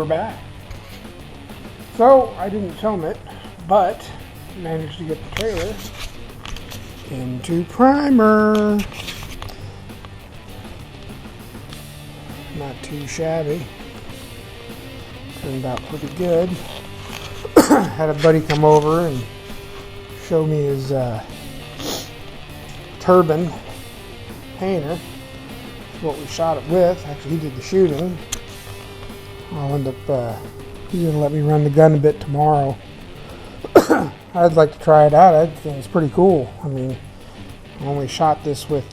we're back. So I didn't film it, but managed to get the trailer into primer. Not too shabby. Turned out pretty good. Had a buddy come over and show me his turbine painter. That's what we shot it with. Actually, he did the shooting. I'll end up, he's going to let me run the gun a bit tomorrow. I'd like to try it out. I think it's pretty cool. I mean, I only shot this with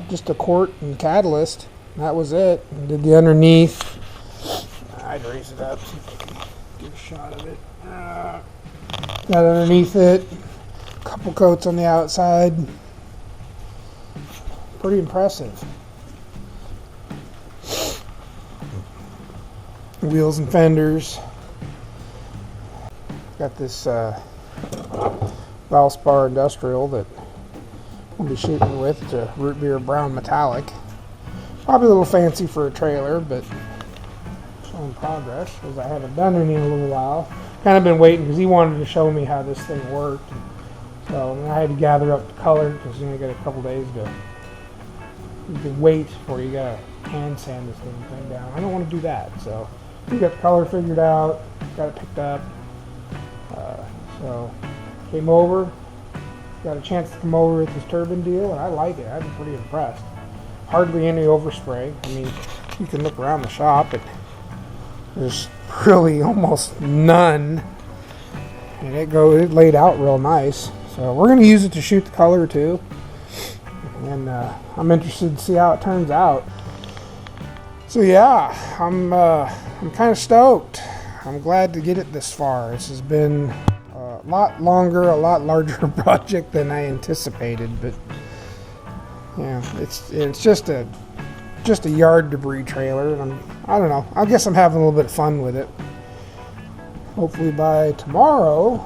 just a quart and catalyst. That was it. I did the underneath. I'd raise it up, see if I can get a shot of it. Got underneath it. A couple coats on the outside. Pretty impressive. Wheels and fenders. Got this Valspar Industrial that we'll be shooting with. It's a root beer brown metallic. Probably a little fancy for a trailer, but showing progress because I haven't done any in a little while. Kind of been waiting because he wanted to show me how this thing worked. So I had to gather up the color because you only got a couple days to. You can wait before you gotta hand sand this thing down. I don't want to do that, so we got the color figured out, got it picked up. So came over, got a chance to come over with this turbine deal, and I like it. I've been pretty impressed. Hardly any overspray. I mean, you can look around the shop, there's really almost none, and it laid out real nice. So we're going to use it to shoot the color too, and I'm interested to see how it turns out. So yeah, I'm kind of stoked. I'm glad to get it this far. This has been a lot longer, a lot larger project than I anticipated, but yeah, it's just a yard debris trailer, and I don't know. I guess I'm having a little bit of fun with it. Hopefully by tomorrow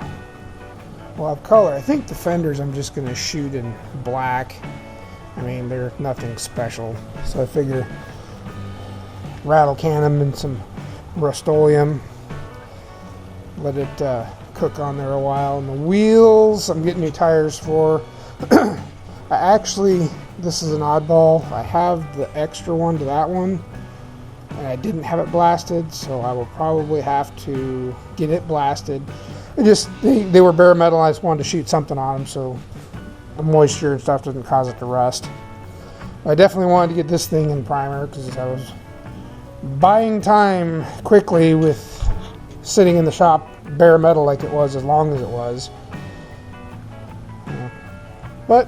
we'll have color. I think the fenders I'm just going to shoot in black. I mean, they're nothing special, so I figure rattle can them in some Rust-Oleum, let it cook on there a while. And the wheels, I'm getting new tires for. This is an oddball. I have the extra one to that one, and I didn't have it blasted, so I will probably have to get it blasted. They were bare metal. I just wanted to shoot something on them so the moisture and stuff doesn't cause it to rust. I definitely wanted to get this thing in primer because I was buying time quickly with sitting in the shop bare metal like it was as long as it was. But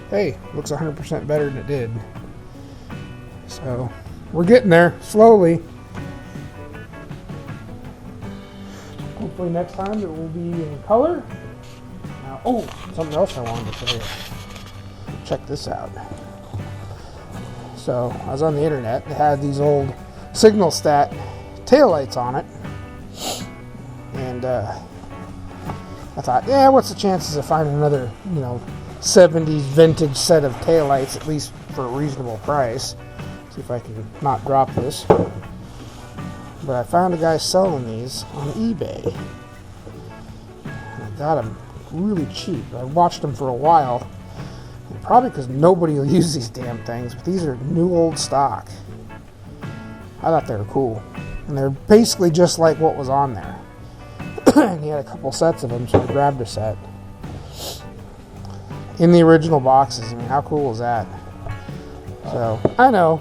hey, looks 100% better than it did. So we're getting there slowly. Hopefully next time it will be in color. Now, something else I wanted to show you. Check this out. So I was on the internet. It had these old Signal Stat taillights on it, and I thought, yeah, what's the chances of finding another 70s vintage set of taillights, at least for a reasonable price. See if I can not drop this. But I found a guy selling these on eBay, and I got them really cheap. I watched them for a while, and probably because nobody will use these damn things, but these are new old stock. I thought they were cool, and they're basically just like what was on there. And he had a couple sets of them, so I grabbed a set in the original boxes. I mean, how cool is that? So I know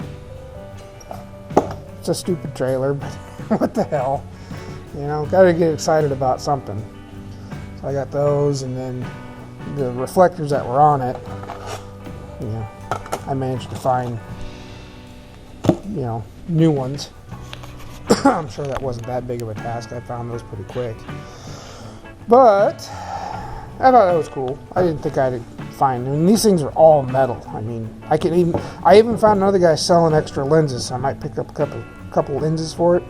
it's a stupid trailer, but what the hell, gotta get excited about something. So I got those, and then the reflectors that were on it, I managed to find new ones. I'm sure that wasn't that big of a task. I found those pretty quick. But I thought that was cool. I didn't think I'd find, and these things are all metal. I mean, I even found another guy selling extra lenses, so I might pick up a couple lenses for it,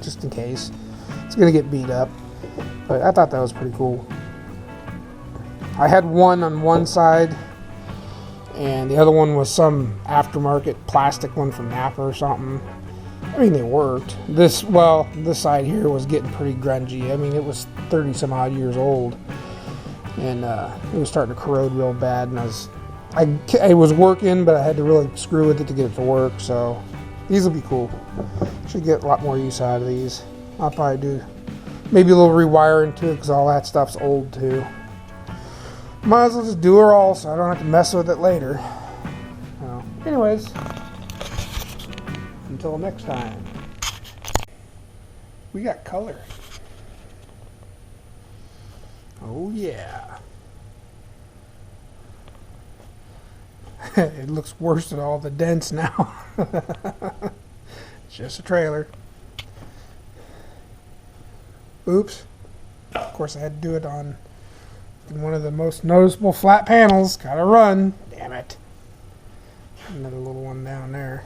just in case. It's gonna get beat up, but I thought that was pretty cool. I had one on one side, and the other one was some aftermarket plastic one from Napa or something. I mean, they worked. This side here was getting pretty grungy. I mean, it was 30 some odd years old, and it was starting to corrode real bad. And I was working, but I had to really screw with it to get it to work. So these will be cool. Should get a lot more use out of these. I'll probably do maybe a little rewiring too, because all that stuff's old too. Might as well just do her all, so I don't have to mess with it later. So, anyways. Until next time, we got color. Oh yeah. It looks worse than all the dents now. It's just a trailer. Oops. Of course I had to do it on one of the most noticeable flat panels. Gotta run. Damn it. Another little one down there.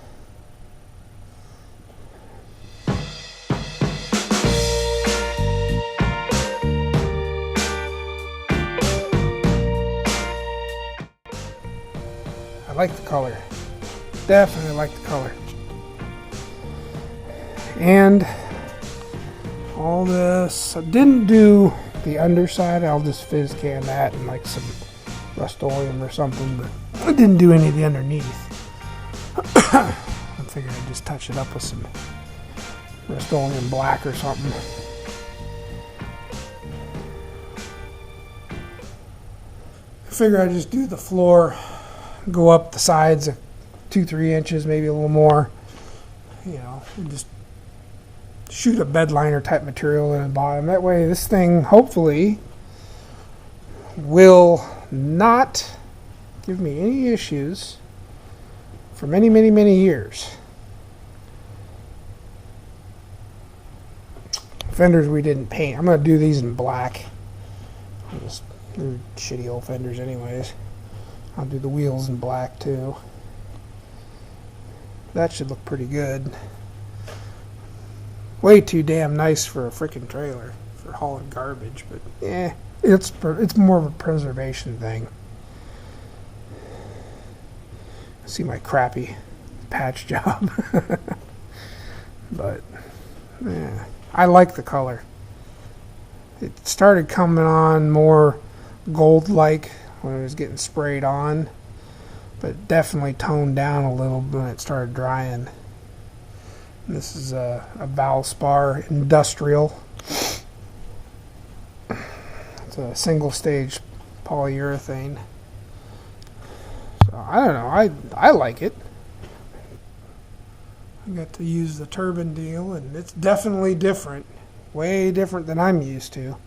I like the color. Definitely like the color. And all this, I didn't do the underside. I'll just fizz can that and like some Rust-Oleum or something, but I didn't do any of the underneath. I figured I'd just touch it up with some Rust-Oleum black or something. I figure I'd just do the floor, go up the sides 2-3 inches, maybe a little more, you know, just shoot a bed liner type material in the bottom. That way this thing hopefully will not give me any issues for many, many, many years. Fenders we didn't paint. I'm going to do these in black. They're shitty old fenders anyways. I'll do the wheels in black too. That should look pretty good. Way too damn nice for a freaking trailer for hauling garbage, but yeah, it's more of a preservation thing. See my crappy patch job. But yeah, I like the color. It started coming on more gold-like when it was getting sprayed on, but definitely toned down a little when it started drying. This is a Valspar Industrial. It's a single stage polyurethane. So I don't know, I like it. I got to use the turbine deal, and it's definitely different. Way different than I'm used to.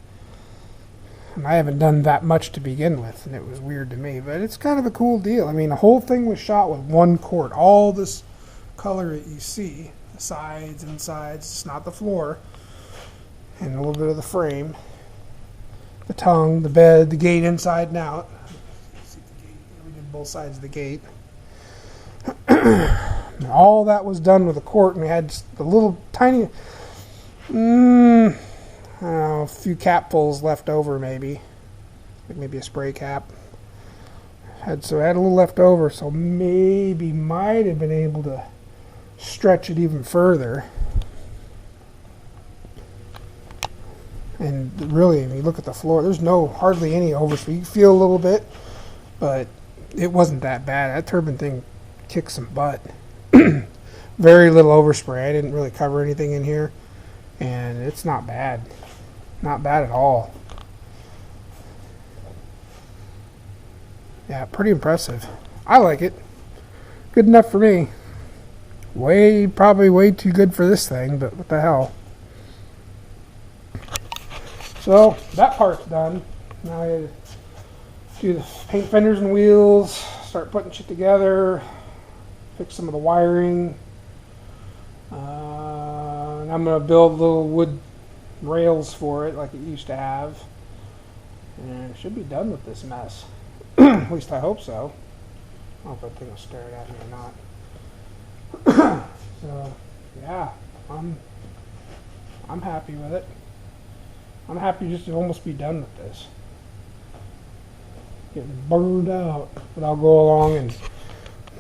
And I haven't done that much to begin with, and it was weird to me, but it's kind of a cool deal. I mean, the whole thing was shot with one quart. All this color that you see, the sides, insides, it's not the floor, and a little bit of the frame, the tongue, the bed, the gate inside and out. See the gate? We did both sides of the gate. All that was done with a quart, and we had just the little tiny, I don't know, a few capfuls left over maybe. Like maybe a spray cap. So I had a little left over, so maybe might have been able to stretch it even further. And really, when you look at the floor, there's hardly any overspray. You feel a little bit, but it wasn't that bad. That turbine thing kicked some butt. Very little overspray. I didn't really cover anything in here, and it's not bad. Not bad at all. Yeah, pretty impressive. I like it. Good enough for me. Probably way too good for this thing, but what the hell. So, that part's done. Now I gotta do the paint fenders and wheels, start putting shit together, fix some of the wiring. And I'm going to build little wood rails for it like it used to have. And I should be done with this mess. At least I hope so. I don't know if that thing will stare at me or not. So, yeah, I'm happy with it. I'm happy just to almost be done with this. Getting burned out. But I'll go along and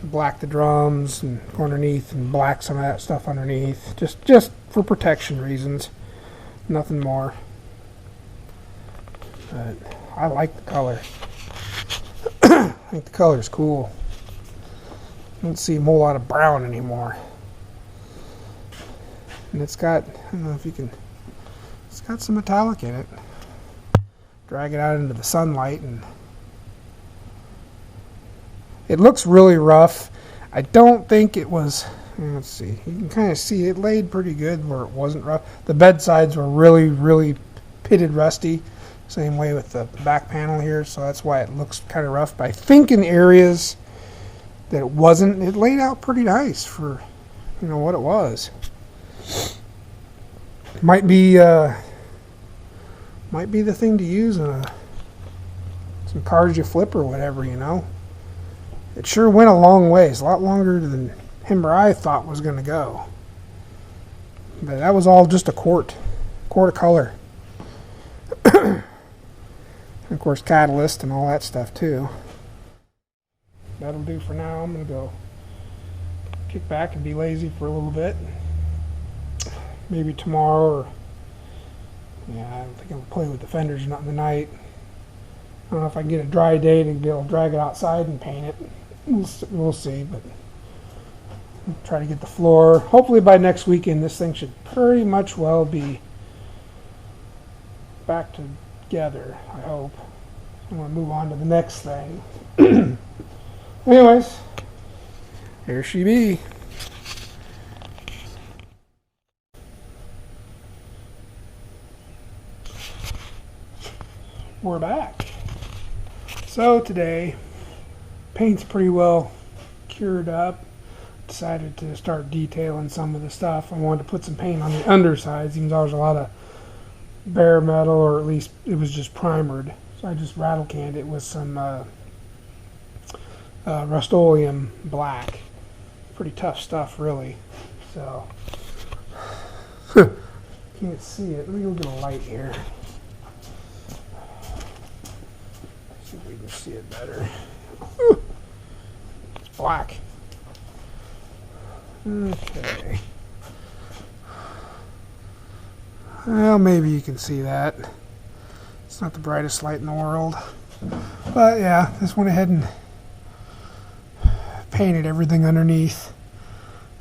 black the drums and go underneath and black some of that stuff underneath. Just for protection reasons. Nothing more. But I like the color. I think the color is cool. I don't see a whole lot of brown anymore. And it's got, I don't know if you can, it's got some metallic in it. Drag it out into the sunlight and it looks really rough. I don't think it was, let's see, you can kind of see it laid pretty good where it wasn't rough. The bed sides were really pitted rusty. Same way with the back panel here, so that's why it looks kind of rough. But I think in areas that it wasn't, it laid out pretty nice for, you know, what it was. Might be the thing to use in some cars you flip or whatever, you know. It sure went a long ways, a lot longer than him or I thought was going to go. But that was all just a quart of color. And of course, catalyst and all that stuff too. That'll do for now. I'm going to go kick back and be lazy for a little bit. Maybe tomorrow, or yeah, I don't think I'll play with the fenders not in the night. I don't know if I can get a dry day to be able to drag it outside and paint it. We'll see, but I'll try to get the floor. Hopefully by next weekend, this thing should pretty much well be back together, I hope. I'm going to move on to the next thing. Anyways, here she be. We're back. So today, paint's pretty well cured up. Decided to start detailing some of the stuff. I wanted to put some paint on the undersides, even though there was a lot of bare metal, or at least it was just primered. So I just rattle canned it with some Rust-Oleum black. Pretty tough stuff, really. So can't see it. Let me go get a light here. See if we can see it better. It's black. Okay. Well, maybe you can see that. It's not the brightest light in the world. But yeah, just went ahead and painted everything underneath.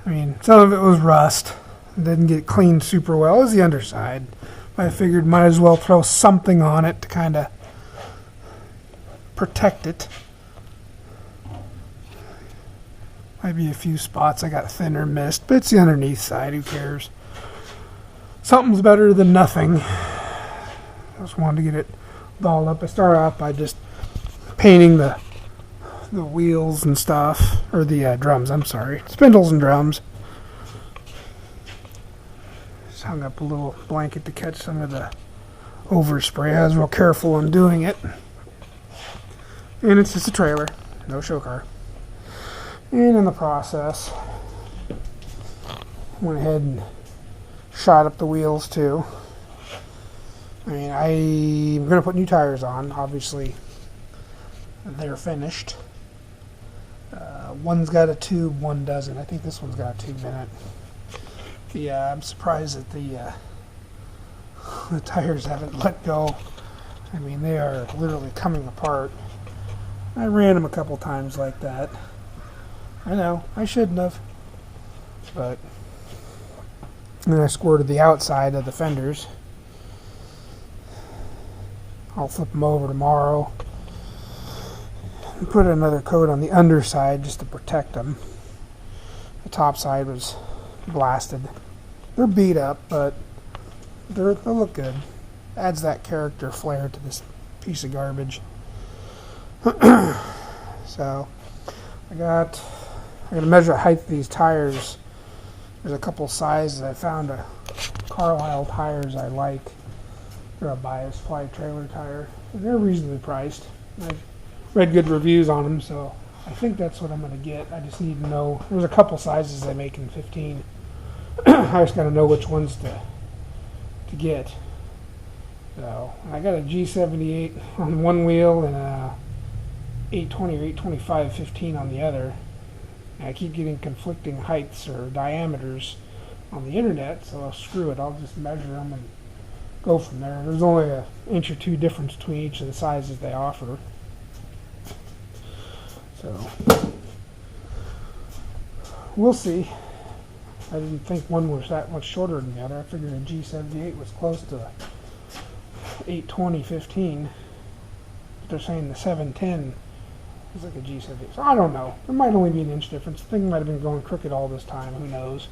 I mean, some of it was rust. It didn't get cleaned super well. It was the underside. But I figured might as well throw something on it to kind of protect it. Might be a few spots I got thinner mist, but it's the underneath side. Who cares? Something's better than nothing. I just wanted to get it dolled up. I started off by just painting the wheels and stuff, or the drums, I'm sorry, spindles and drums. Just hung up a little blanket to catch some of the overspray. I was real careful on doing it. And it's just a trailer, no show car. And in the process, went ahead and shot up the wheels too. I mean, I'm going to put new tires on. Obviously, they're finished. One's got a tube, one doesn't. I think this one's got a tube in it. Yeah, I'm surprised that the tires haven't let go. I mean, they are literally coming apart. I ran them a couple times like that. I know, I shouldn't have. But then I squirted the outside of the fenders. I'll flip them over tomorrow and put another coat on the underside just to protect them. The top side was blasted. They're beat up, but they'll look good. Adds that character flair to this piece of garbage. So I got to measure the height of these tires. There's a couple sizes. I found a Carlisle tires I like. They're a bias ply trailer tire. And they're reasonably priced. I've read good reviews on them, so I think that's what I'm going to get. I just need to know. There's a couple sizes they make in 15. I just got to know which ones to get. So I got a G78 on one wheel and a 820 or 825 15 on the other. And I keep getting conflicting heights or diameters on the internet, so screw it, I'll just measure them and go from there. There's only an inch or two difference between each of the sizes they offer. So we'll see. I didn't think one was that much shorter than the other. I figured a G78 was close to 820/15. But they're saying the 710 is like a G78. So I don't know. There might only be an inch difference. The thing might have been going crooked all this time. Who knows?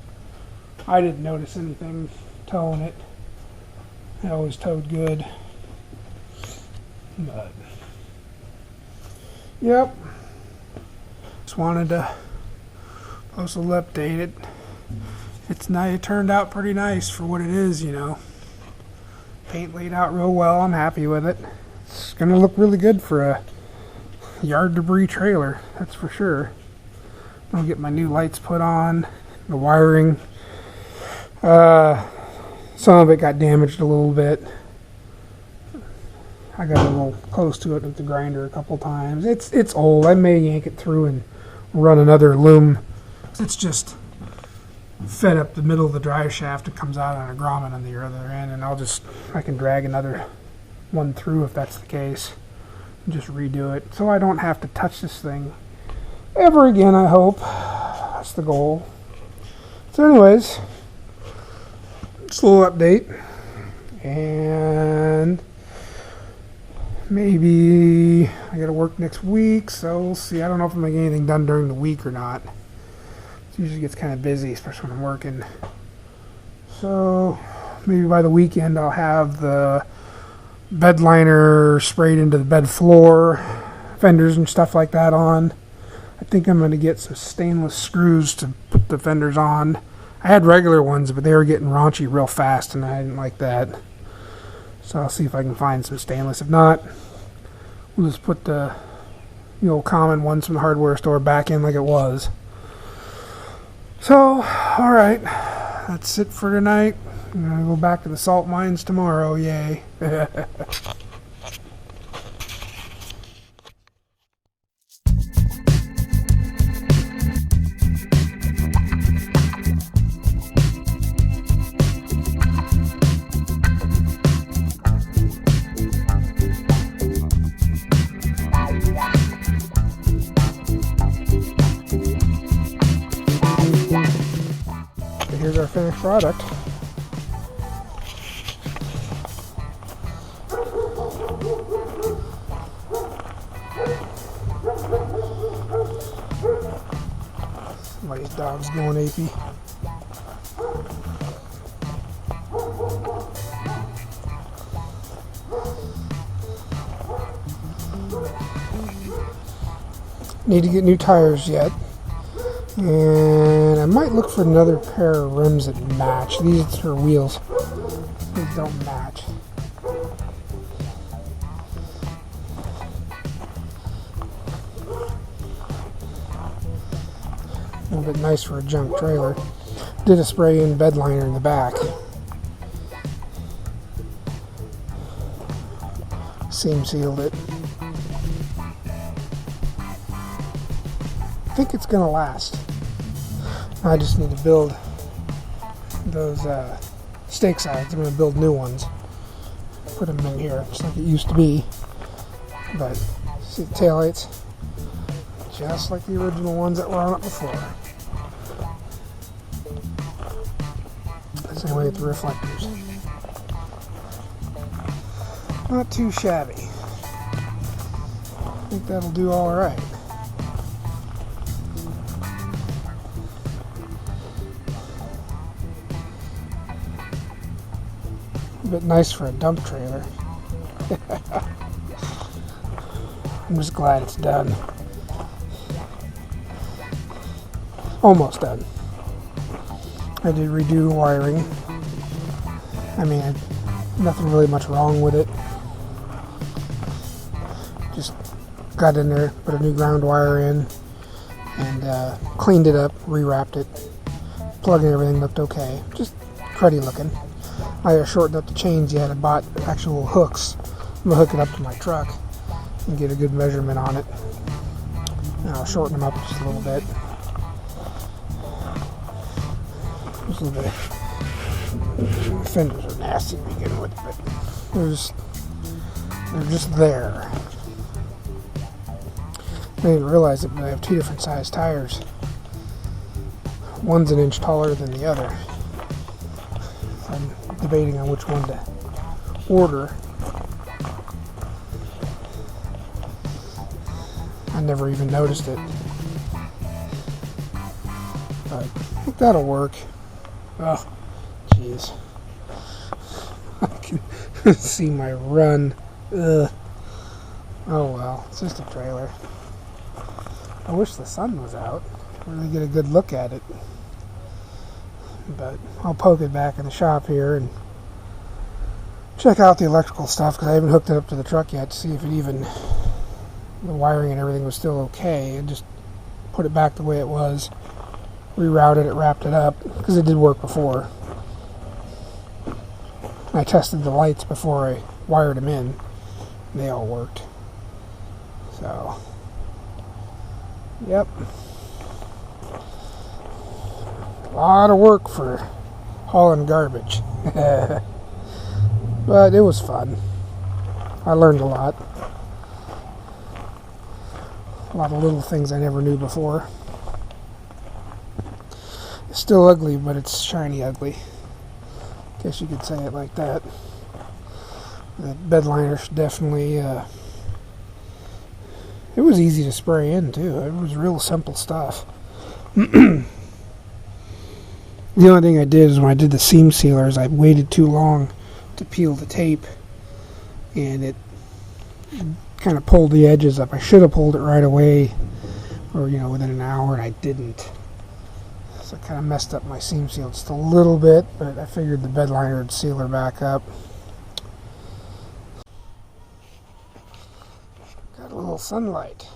I didn't notice anything towing it. It always towed good. But yep. Just wanted to post a little update. It turned out pretty nice for what it is, you know. Paint laid out real well. I'm happy with it. It's gonna look really good for a yard debris trailer, that's for sure. I'll get my new lights put on, the wiring. Some of it got damaged a little bit. I got a little close to it with the grinder a couple times. It's old. I may yank it through and run another loom. It's just fed up the middle of the drive shaft. It comes out on a grommet on the other end, and I can drag another one through if that's the case, and just redo it, so I don't have to touch this thing ever again, I hope. That's the goal. So anyways, just a little update, and maybe I gotta work next week, so we'll see. I don't know if I'm gonna get anything done during the week or not. Usually gets kind of busy, especially when I'm working. So maybe by the weekend I'll have the bed liner sprayed into the bed floor, fenders and stuff like that on. I think I'm going to get some stainless screws to put the fenders on. I had regular ones, but they were getting raunchy real fast, and I didn't like that. So I'll see if I can find some stainless. If not, we'll just put the old common ones from the hardware store back in like it was. So, alright, that's it for tonight. I'm going to go back to the salt mines tomorrow, yay. Here's our finished product. Somebody's dog's going apey. Need to get new tires yet. And I might look for another pair of rims that match. These are wheels. These don't match. A little bit nice for a junk trailer. Did a spray in bed liner in the back. Seam sealed it. I think it's gonna last. I just need to build those stake sides. I'm gonna build new ones. Put them in here, just like it used to be. But see the taillights? Just like the original ones that were on it before. Same way with the reflectors. Not too shabby. I think that'll do all right. A bit nice for a dump trailer. I'm just glad it's done. Almost done. I did redo wiring. I mean, nothing really much wrong with it. Just got in there, put a new ground wire in, and cleaned it up, rewrapped it. Plug and everything looked okay. Just cruddy looking. I shortened up the chains yet. I bought actual hooks. I'm going to hook it up to my truck and get a good measurement on it. And I'll shorten them up just a little bit. So the fenders are nasty to begin with, but they're just there. I didn't realize it, but I have two different size tires. One's an inch taller than the other. So I'm debating on which one to order. I never even noticed it. But I think that'll work. Oh, jeez. I can see my run. Ugh. Oh well, it's just a trailer. I wish the sun was out. Really get a good look at it. But I'll poke it back in the shop here and check out the electrical stuff, because I haven't hooked it up to the truck yet to see if it even, the wiring and everything was still okay, and just put it back the way it was, rerouted it, wrapped it up, because it did work before. I tested the lights before I wired them in, and they all worked. So, yep. A lot of work for hauling garbage. But it was fun. I learned a lot. A lot of little things I never knew before. It's still ugly, but it's shiny ugly. Guess you could say it like that. The bed liner definitely, it was easy to spray in too. It was real simple stuff. The only thing I did is when I did the seam sealers, I waited too long to peel the tape, and it kind of pulled the edges up. I should have pulled it right away, or within an hour, and I didn't. So it kind of messed up my seam seal just a little bit, but I figured the bed liner would seal her back up. Got a little sunlight.